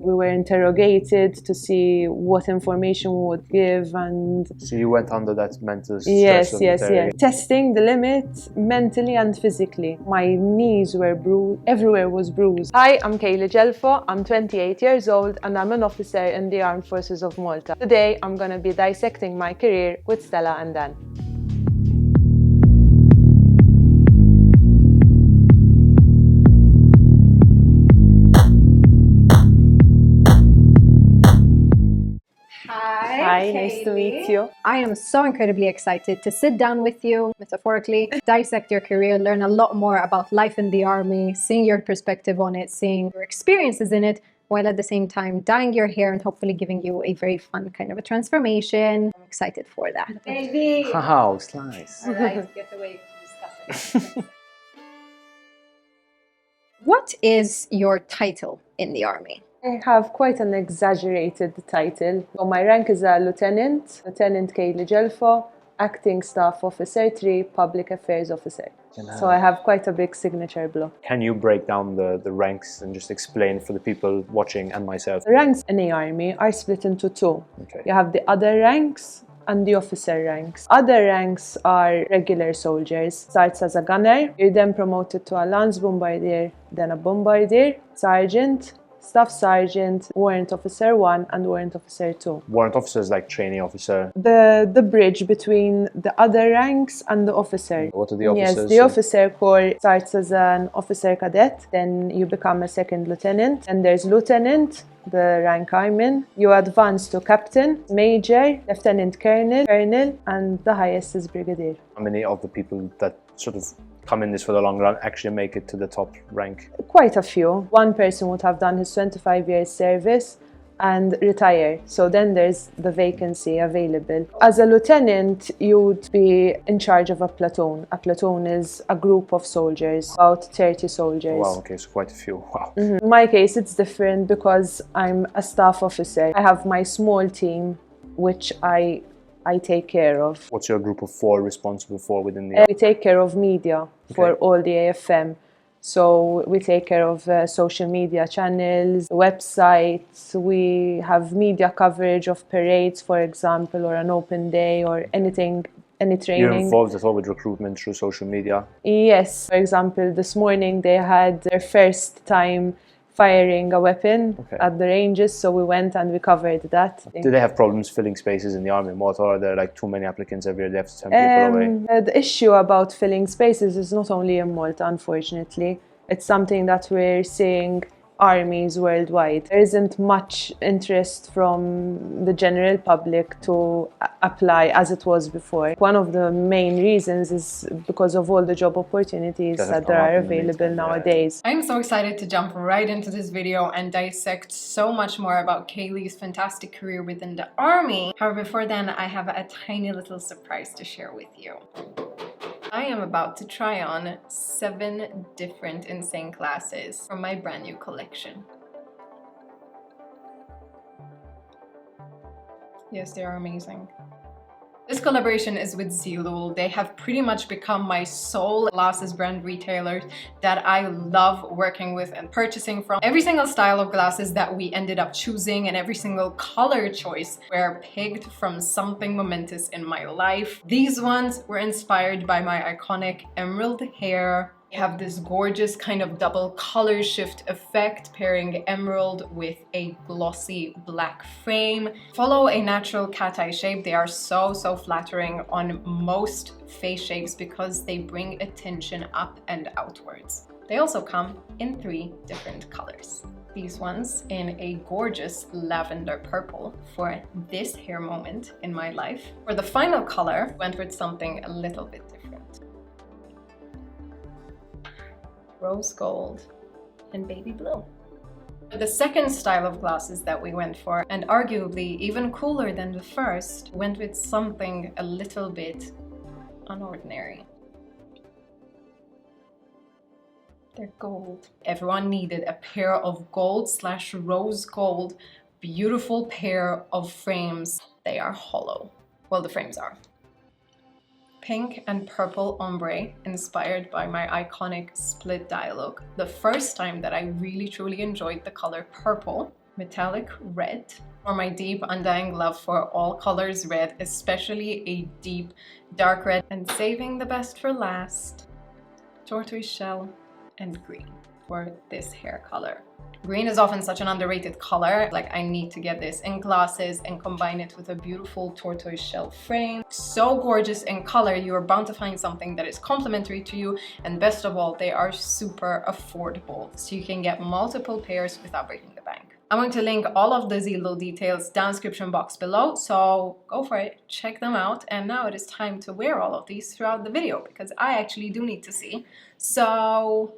We were interrogated to see what information we would give, and so you went under that mental stress of yes. Testing the limit mentally and physically. My knees were bruised, everywhere was bruised. Hi, I'm Cadetship. I'm 28 years old and I'm an officer in the Armed Forces of Malta. Today I'm going to be dissecting my career with Stella and Dan. Hi, nice to meet you. I am so incredibly excited to sit down with you, metaphorically, dissect your career, learn a lot more about life in the army, seeing your perspective on it, seeing your experiences in it, while at the same time dyeing your hair and hopefully giving you a very fun kind of a transformation. I'm excited for that. Baby! Wow, it's nice. All right, get away to discuss it. What is your title in the army? I have quite an exaggerated title. So my rank is a Lieutenant Cadetship, Acting Staff Officer 3, Public Affairs Officer. So I have quite a big signature block. Can you break down the ranks and just explain for the people watching and myself? The ranks in the army are split into two. Okay. You have the other ranks and the officer ranks. Other ranks are regular soldiers. Starts as a gunner, you're then promoted to a lance bombardier, then a bombardier, sergeant, Staff Sergeant, Warrant Officer 1 and Warrant Officer 2. Warrant Officer is like trainee officer. The bridge between the other ranks and the officer. What are the officers? Yes, the officer corps starts as an officer cadet, then you become a second lieutenant, and there's lieutenant, the rank I'm in. You advance to captain, major, lieutenant colonel, and the highest is brigadier. How many of the people that sort of come in this for the long run actually make it to the top rank? Quite a few. One person would have done his 25 years service and retire. So then there's the vacancy available. As a lieutenant, you would be in charge of a platoon. A platoon is a group of soldiers, about 30 soldiers. Wow, okay, so quite a few. Wow. In my case, it's different because I'm a staff officer. I have my small team, which I take care of. What's your group of 4 responsible for within the army? We take care of media for all the AFM. So we take care of social media channels, websites. We have media coverage of parades, for example, or an open day or anything, any training. You're involved at all with recruitment through social media? Yes. For example, this morning they had their first time firing a weapon at the ranges, so we went and we covered that. Do they have problems filling spaces in the army? What are there like too many applicants every year? They have to send people away? The issue about filling spaces is not only in Malta, unfortunately. It's something that we're seeing armies worldwide. There isn't much interest from the general public to apply as it was before. One of the main reasons is because of all the job opportunities that there are available nowadays. I'm so excited to jump right into this video and dissect so much more about Kaylee's fantastic career within the army. However, before then, I have a tiny little surprise to share with you. I am about to try on 7 different insane glasses from my brand new collection. Yes, they are amazing. This collaboration is with Zilul. They have pretty much become my sole glasses brand retailers that I love working with and purchasing from. Every single style of glasses that we ended up choosing and every single color choice were picked from something momentous in my life. These ones were inspired by my iconic emerald hair. We have this gorgeous kind of double color shift effect, pairing emerald with a glossy black frame. Follow a natural cat eye shape. They are so flattering on most face shapes because they bring attention up and outwards. They also come in 3 different colors. These ones in a gorgeous lavender purple for this hair moment in my life. For the final color, went with something a little bit different. Rose gold and baby blue. The second style of glasses that we went for, and arguably even cooler than the first, went with something a little bit unordinary. They're gold. Everyone needed a pair of gold/rose gold, beautiful pair of frames. They are hollow. Well, the frames are. Pink and purple ombre, inspired by my iconic split dye look. The first time that I really truly enjoyed the color purple metallic red, for my deep undying love for all colors red, especially a deep dark red, and saving the best for last, tortoise shell and green for this hair color. Green is often such an underrated color. Like, I need to get this in glasses and combine it with a beautiful tortoise shell frame. So gorgeous in color, you are bound to find something that is complementary to you, and best of all, they are super affordable, so you can get multiple pairs without breaking the bank. I'm going to link all of the Zillow details down description box below, so go for it, check them out. And now it is time to wear all of these throughout the video, because I actually do need to see. So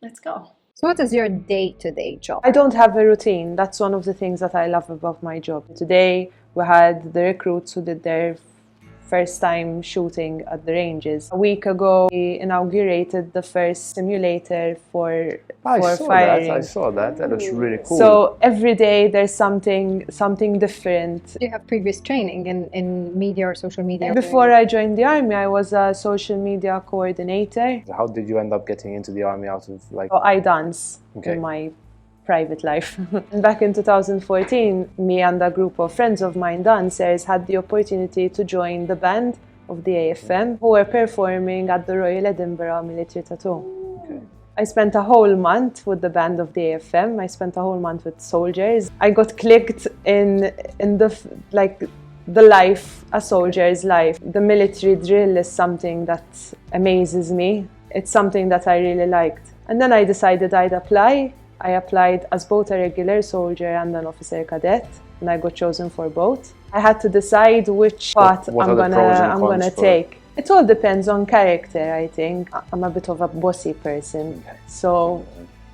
let's go. So what is your day-to-day job? I don't have a routine. That's one of the things that I love about my job. Today we had the recruits who did their first time shooting at the ranges. A week ago we inaugurated the first simulator for firing. I saw that. That looks really cool. So every day there's something different. Do you have previous training in media or social media? Before I joined the army, I was a social media coordinator. How did you end up getting into the army out of like... So I dance in my private life. And back in 2014, me and a group of friends of mine, dancers, had the opportunity to join the band of the AFM, who were performing at the Royal Edinburgh Military Tattoo. Okay. I spent a whole month with the band of the AFM. I spent a whole month with soldiers. I got clicked in the life, a soldier's life. The military drill is something that amazes me. It's something that I really liked. And then I decided I'd apply. I applied as both a regular soldier and an officer cadet, and I got chosen for both. I had to decide which path I'm gonna take. It all depends on character, I think. I'm a bit of a bossy person, so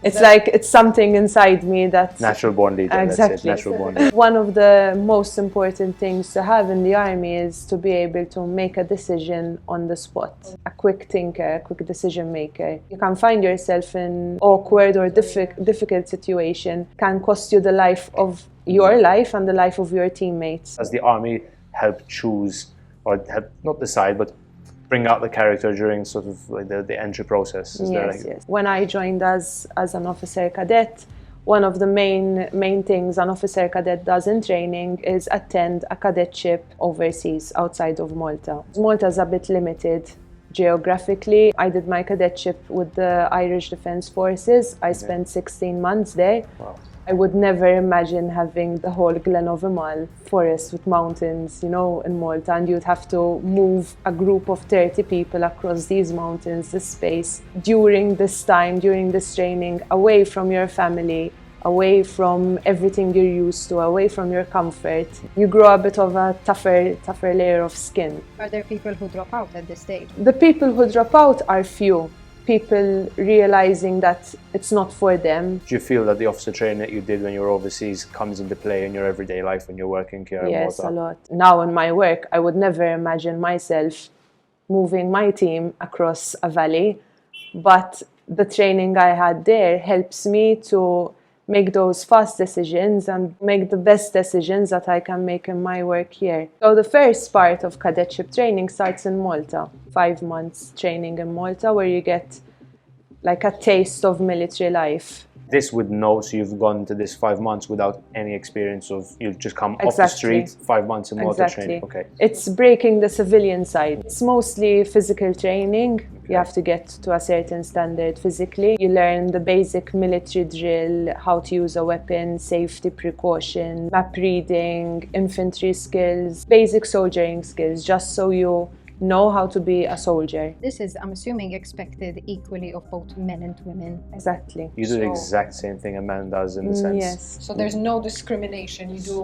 it's something inside me that... Natural born leader. Exactly. Natural born leader. One of the most important things to have in the army is to be able to make a decision on the spot. A quick thinker, a quick decision maker. You can find yourself in awkward or difficult situation, can cost you the life of your life and the life of your teammates. Does the army help choose, or help not decide, but bring out the character during sort of like the entry process? Yes. When I joined as an officer cadet, one of the main things an officer cadet does in training is attend a cadetship overseas outside of Malta. Malta is a bit limited geographically. I did my cadetship with the Irish Defence Forces. I spent 16 months there. Wow. I would never imagine having the whole Glen of Imal forest with mountains, in Malta, and you'd have to move a group of 30 people across these mountains, this space, during this time, during this training, away from your family, away from everything you're used to, away from your comfort. You grow a bit of a tougher layer of skin. Are there people who drop out at this stage? The people who drop out are few. People realizing that it's not for them. Do you feel that the officer training that you did when you were overseas comes into play in your everyday life when you're working here in Malta? Yes, a lot. Now in my work, I would never imagine myself moving my team across a valley, but the training I had there helps me to make those fast decisions and make the best decisions that I can make in my work here. So the first part of cadetship training starts in Malta. 5 months training in Malta, where you get like a taste of military life. This with no, so you've gone to this 5 months without any experience of, you've just come off the street, 5 months in Malta training. Okay. It's breaking the civilian side. It's mostly physical training. You have to get to a certain standard physically. You learn the basic military drill, how to use a weapon, safety precaution, map reading, infantry skills, basic soldiering skills, just so you know how to be a soldier. This is, I'm assuming, expected equally of both men and women. Exactly. You do the exact same thing a man does in the sense. Yes. So there's no discrimination, you do...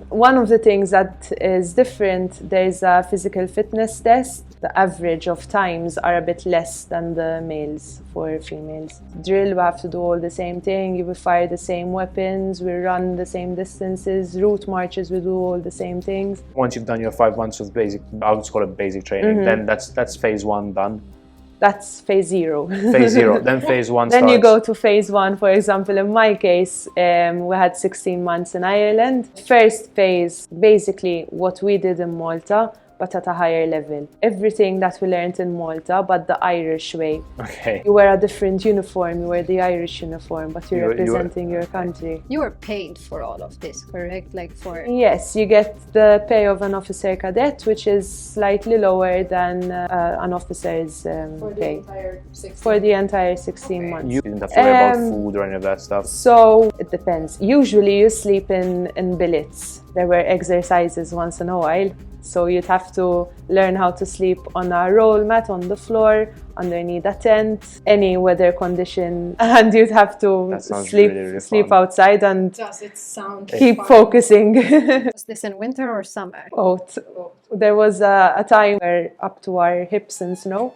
One of the things that is different, there's a physical fitness test. The average of times are a bit less than the males for females. Drill, we have to do all the same thing. You will fire the same weapons, we run the same distances. Route marches, we do all the same things. Once you've done your 5 months of basic, I'll just call it basic training, then that's phase 1 done. That's phase 0. Phase 0, then phase 1 Then starts. you go to phase 1. For example, in my case, we had 16 months in Ireland. First phase, basically what we did in Malta, but at a higher level. Everything that we learned in Malta, but the Irish way. Okay. You wear a different uniform, you wear the Irish uniform, but you're representing your country. You were paid for all of this, correct? Like for... Yes, you get the pay of an officer cadet, which is slightly lower than an officer's pay. For the entire 16 months. You didn't have to worry about food or any of that stuff? So it depends. Usually you sleep in billets. There were exercises once in a while. So you'd have to learn how to sleep on a roll mat on the floor, underneath a tent, any weather condition, and you'd have to sleep outside and keep focusing. Was this in winter or summer? Both. There was a time where up to our hips in snow.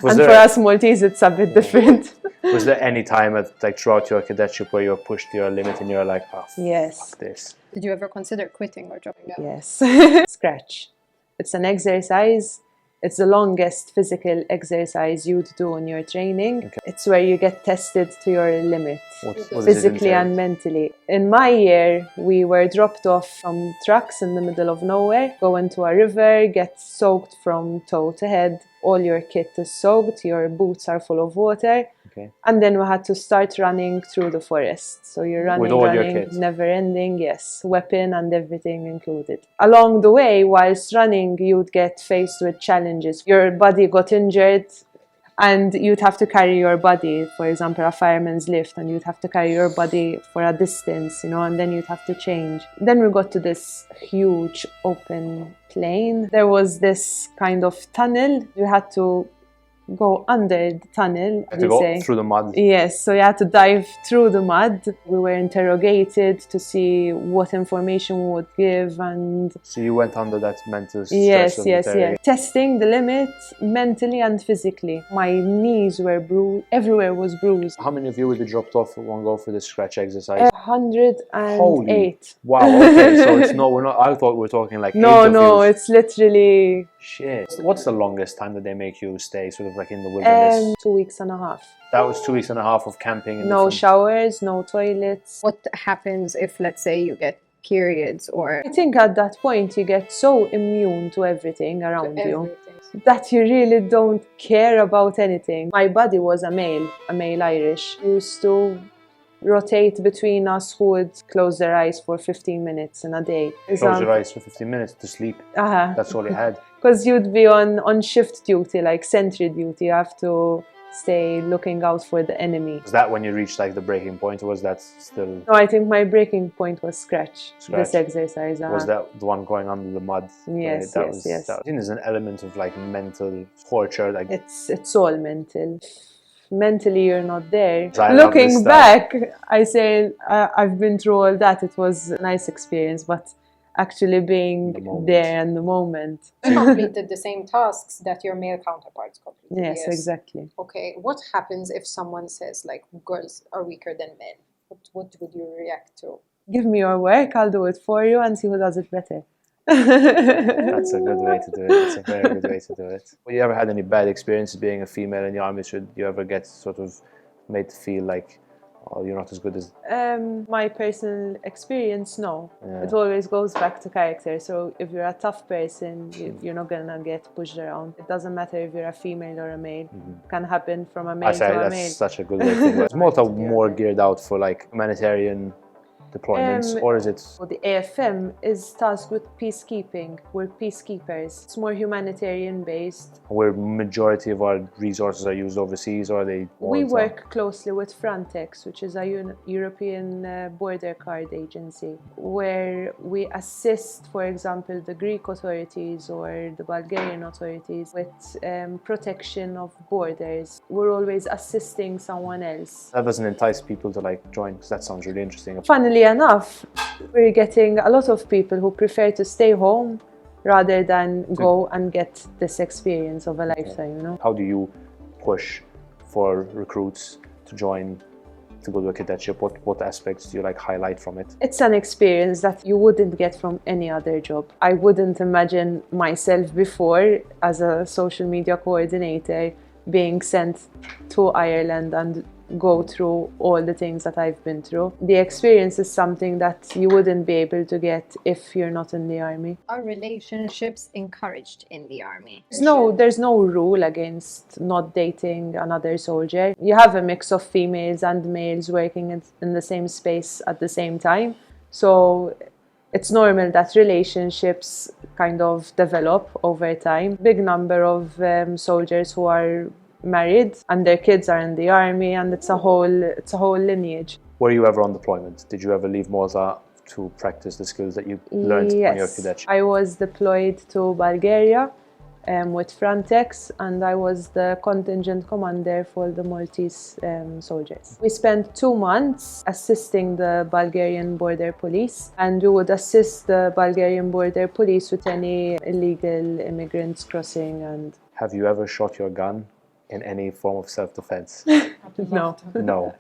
And for us Maltese, it's a bit different. Was there any time throughout your cadetship where you were pushed to your limit and you're like, oh, yes. Fuck this? Did you ever consider quitting or dropping out? Yes. Scratch. It's an exercise. It's the longest physical exercise you'd do in your training. Okay. It's where you get tested to your limit, physically and mentally. In my year, we were dropped off from trucks in the middle of nowhere, go into a river, get soaked from toe to head. All your kit is soaked, your boots are full of water. Okay. And then we had to start running through the forest. So you're running, never ending, yes, weapon and everything included. Along the way, whilst running, you'd get faced with challenges. Your body got injured and you'd have to carry your body, for example, a fireman's lift, and you'd have to carry your body for a distance, and then you'd have to change. Then we got to this huge open plain. There was this kind of tunnel. You had to go under the tunnel. Through the mud? Yes, so you had to dive through the mud. We were interrogated to see what information we would give, and... So you went under that mental stress? Yes. Testing the limit mentally and physically. My knees were bruised, everywhere was bruised. How many of you would be dropped off at one go for the scratch exercise? 108. Holy. Wow, okay, so it's I thought we were talking like No, it's literally... Shit. What's the longest time that they make you stay sort of like in the wilderness? 2 weeks and a half. That was 2 weeks and a half of camping? No showers, no toilets. What happens if, let's say, you get periods or... I think at that point you get so immune to everything around you that you really don't care about anything. My buddy was a male Irish. He used to rotate between us who would close their eyes for 15 minutes in a day. Close your eyes for 15 minutes to sleep? That's all you had? Because you'd be on shift duty, like sentry duty. You have to stay looking out for the enemy. Was that when you reached like the breaking point, or was that still... No, I think my breaking point was scratch. This exercise. Was that the one going under the mud? Yes, yes. I think there's an element of like mental torture. Like it's all mental. Mentally you're not there. Looking back, I say I've been through all that. It was a nice experience, but actually being there in the moment. You completed the same tasks that your male counterparts completed. Yes, exactly. Okay, what happens if someone says like girls are weaker than men? What would you react to? Give me your work, I'll do it for you and see who does it better. That's a good way to do it. It's a very good way to do it. Have you ever had any bad experiences being a female in the army? Should you ever get sort of made to feel like, oh, you're not as good as... My personal experience, no. Yeah. It always goes back to character. So if you're a tough person, you're not gonna get pushed around. It doesn't matter if you're a female or a male. It can happen from a male to a male. That's such a good way to think about it. Is Malta more geared out for like humanitarian deployments, or is it... Well, the AFM is tasked with peacekeeping. We're peacekeepers. It's more humanitarian based. Where majority of our resources are used overseas, or are they... We work closely with Frontex, which is a European border guard agency, where we assist, for example, the Greek authorities or the Bulgarian authorities with protection of borders. We're always assisting someone else. That doesn't entice people to like join, because that sounds really interesting. Funnily enough, we're getting a lot of people who prefer to stay home rather than go and get this experience of a lifetime, How do you push for recruits to join, to go to a cadetship? What aspects do you like highlight from it? It's an experience that you wouldn't get from any other job. I wouldn't imagine myself before, as a social media coordinator, being sent to Ireland and go through all the things that I've been through. The experience is something that you wouldn't be able to get if you're not in the army. Are relationships encouraged in the army? There's no rule against not dating another soldier. You have a mix of females and males working in the same space at the same time. So it's normal that relationships kind of develop over time. Big number of soldiers who are married and their kids are in the army, and it's a whole lineage. Were you ever on deployment? Did you ever leave Malta to practice the skills that you learned on your cadetship? I was deployed to Bulgaria with Frontex, and I was the contingent commander for the Maltese soldiers. We spent 2 months assisting the Bulgarian border police, and we would assist the Bulgarian border police with any illegal immigrants crossing. And have you ever shot your gun in any form of self-defense? no. No.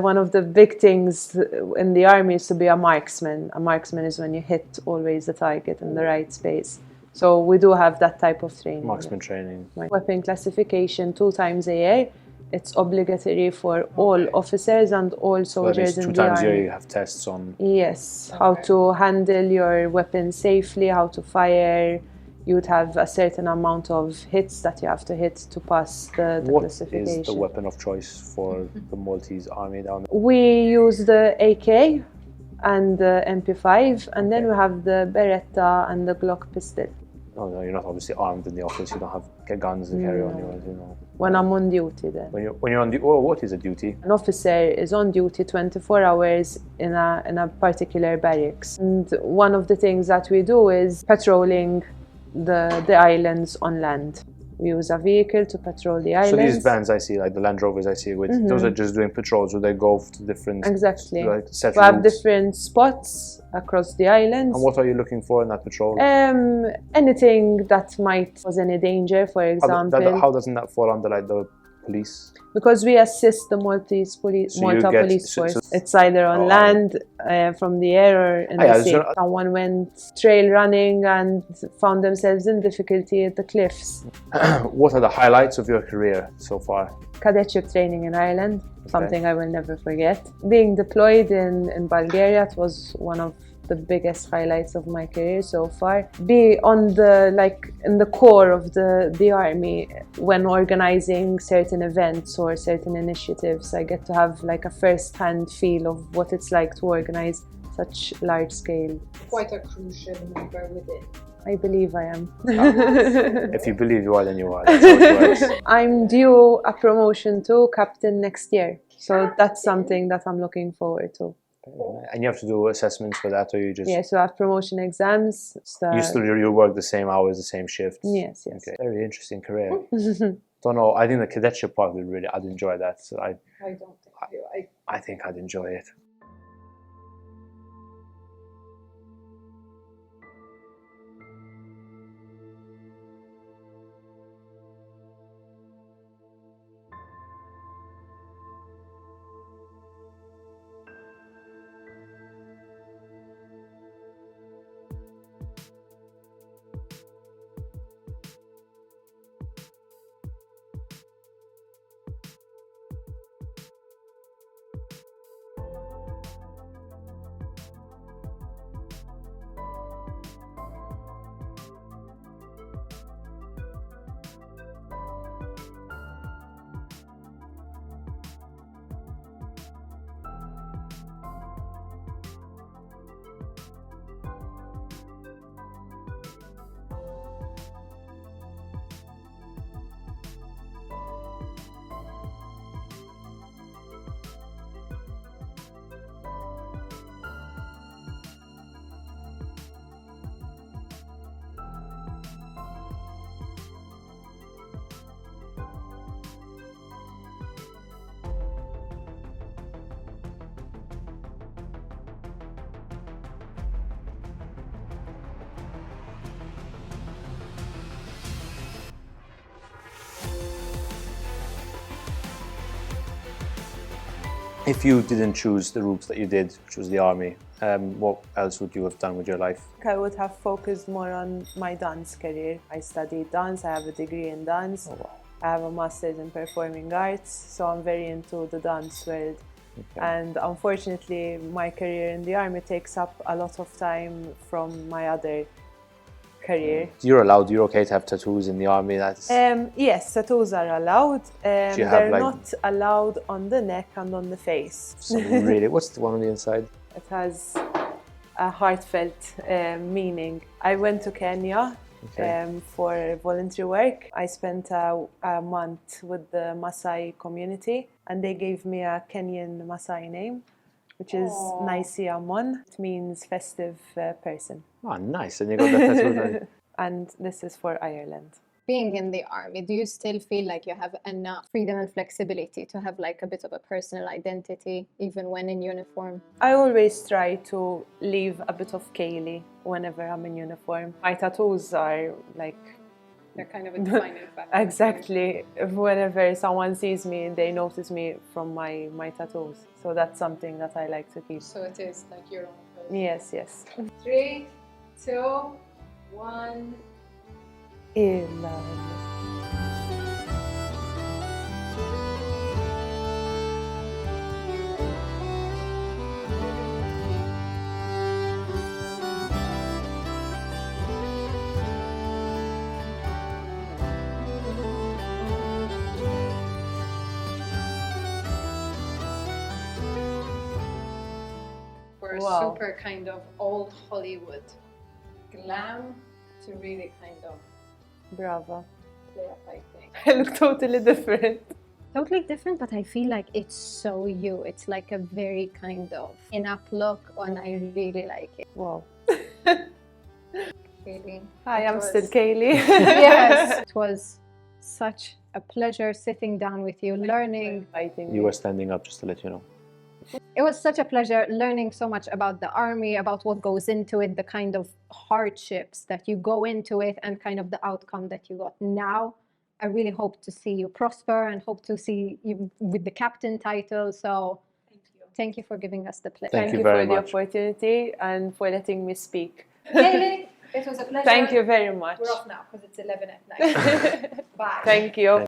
One of the big things in the army is to be a marksman. A marksman is when you hit always the target in the right space. So we do have that type of training. Marksman training. Weapon classification 2 times a year. It's obligatory for all officers and all soldiers in the army. 2 times a year you have tests on... Yes, how to handle your weapon safely, how to fire. You'd have a certain amount of hits that you have to hit to pass the classification. What is the weapon of choice for the Maltese army down there? We use the AK and the MP5, and then we have the Beretta and the Glock pistol. Oh no, you're not obviously armed in the office. You don't have guns and carry on yours, you know. When I'm on duty, then. When you're on duty, oh, what is a duty? An officer is on duty 24 hours in a particular barracks. And one of the things that we do is patrolling the islands on land. We use a vehicle to patrol the islands. So these vans I see, like the Land Rovers I see, those are just doing patrols, or they go to different... Exactly. Like, set we have routes. different spots across the islands. And what are you looking for in that patrol? Anything that might cause any danger, for example. How doesn't that fall under like the police? Because we assist the Malta police force. It's either on land, from the air, or in the sea. Someone went trail running and found themselves in difficulty at the cliffs. What are the highlights of your career so far? Cadetship training in Ireland, something I will never forget. Being deployed in Bulgaria, it was one of the biggest highlights of my career so far. Be on in the core of the army when organizing certain events or certain initiatives. I get to have like a first-hand feel of what it's like to organize such large scale. Quite a crucial member within. I believe I am. If you believe you are, then you are. That's how it works. I'm due a promotion to captain next year, so that's something that I'm looking forward to. And you have to do assessments for that, or you just... Yeah, so I have promotion exams. You work the same hours, the same shifts? Yes. Okay. Very interesting career. Don't know, I think the cadetship part I'd enjoy that. So I don't think you. I think I'd enjoy it. If you didn't choose the route that you did, which was the army, what else would you have done with your life? I would have focused more on my dance career. I studied dance, I have a degree in dance. Oh, wow. I have a master's in performing arts, so I'm very into the dance world. Okay. And unfortunately, my career in the army takes up a lot of time from my other career. You're okay to have tattoos in the army? That's Yes, tattoos are allowed. Do you have, They're like- not allowed on the neck and on the face. some really. What's the one on the inside? It has a heartfelt meaning. I went to Kenya for voluntary work. I spent a month with the Maasai community, and they gave me a Kenyan Maasai name, which is Naisi Amon. It means festive person. Oh, nice. And you got that tattoo. And this is for Ireland. Being in the army, do you still feel like you have enough freedom and flexibility to have like a bit of a personal identity even when in uniform? I always try to leave a bit of Kaylee whenever I'm in uniform. My tattoos are like... They're kind of a defining factor. Exactly. Whenever someone sees me, they notice me from my tattoos. So that's something that I like to keep. So it is like your own person. Yes, yes. 3, 2, 1. Illa. We're Wow. super kind of old Hollywood glam to really kind of Brava. play up, I think. I look totally different. Totally different, but I feel like it's so you. It's like a very kind of in-up look, and I really like it. Wow. Really. Hi, It I'm was- still Kaylee. Yes, it was such a pleasure sitting down with you, learning. Inviting You me. were standing up, just to let you know. It was such a pleasure learning so much about the army, about what goes into it, the kind of hardships that you go into it, and kind of the outcome that you got. Now, I really hope to see you prosper and hope to see you with the captain title. So, thank you for giving us the pleasure. Thank you for very the much. opportunity and for letting me speak. Kaylee, it was a pleasure. Thank you very much. We're off now because it's 11 at night. Bye. Thank you.